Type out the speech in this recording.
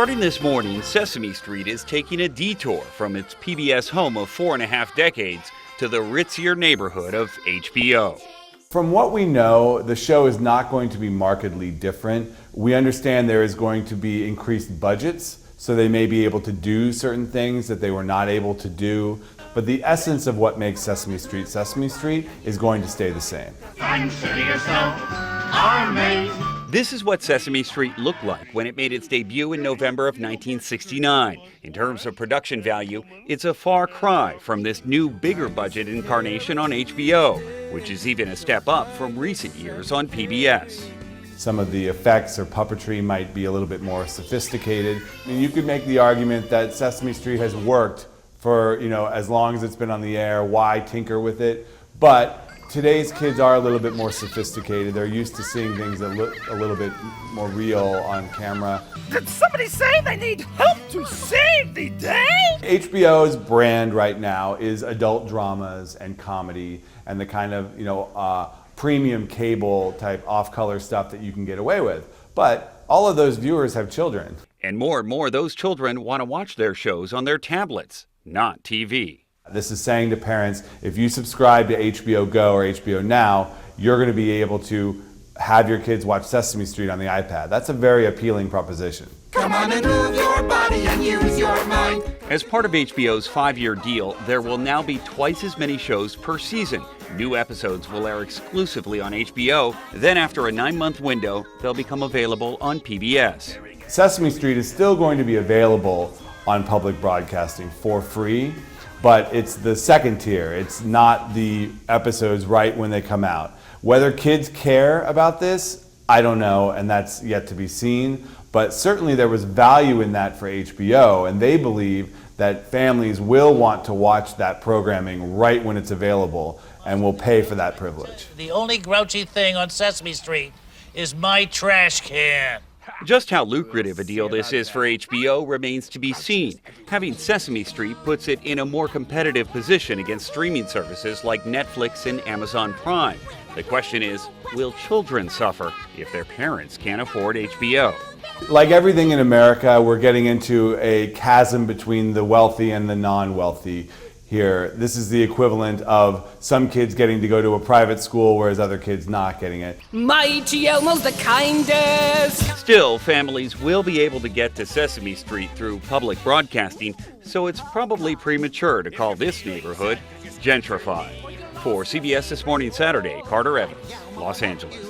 Starting this morning, Sesame Street is taking a detour from its PBS home of 4.5 decades to the ritzier neighborhood of HBO. From what we know, the show is not going to be markedly different. We understand there is going to be increased budgets, so they may be able to do certain things that they were not able to do. But the essence of what makes Sesame Street is going to stay the same. This is what Sesame Street looked like when it made its debut in November of 1969. In terms of production value, it's a far cry from this new, bigger budget incarnation on HBO, which is even a step up from recent years on PBS. Some of the effects or puppetry might be a little bit more sophisticated. And you could make the argument that Sesame Street has worked for, as long as it's been on the air. Why tinker with it? But today's kids are a little bit more sophisticated. They're used to seeing things that look a little bit more real on camera. Did somebody say they need help to save the day? HBO's brand right now is adult dramas and comedy and the kind of, premium cable type off-color stuff that you can get away with. But all of those viewers have children. And more, those children want to watch their shows on their tablets, not TV. This is saying to parents, if you subscribe to HBO Go or HBO Now, you're going to be able to have your kids watch Sesame Street on the iPad. That's a very appealing proposition. Come on and move your body and use your mind. As part of HBO's 5-year deal, there will now be twice as many shows per season. New episodes will air exclusively on HBO. Then after a 9-month window, they'll become available on PBS. Sesame Street is still going to be available on public broadcasting for free, but it's the second tier. It's not the episodes right when they come out. Whether kids care about this, I don't know, and that's yet to be seen. But certainly there was value in that for HBO, and they believe that families will want to watch that programming right when it's available and will pay for that privilege. The only grouchy thing on Sesame Street is my trash can. Just how lucrative a deal this is for HBO remains to be seen. Having Sesame Street puts it in a more competitive position against streaming services like Netflix and Amazon Prime. The question is, will children suffer if their parents can't afford HBO? Like everything in America, we're getting into a chasm between the wealthy and the non-wealthy here. This is the equivalent of some kids getting to go to a private school, whereas other kids not getting it. Mighty Elmo's the kindest. Still, families will be able to get to Sesame Street through public broadcasting, so it's probably premature to call this neighborhood gentrified. For CBS This Morning Saturday, Carter Evans, Los Angeles.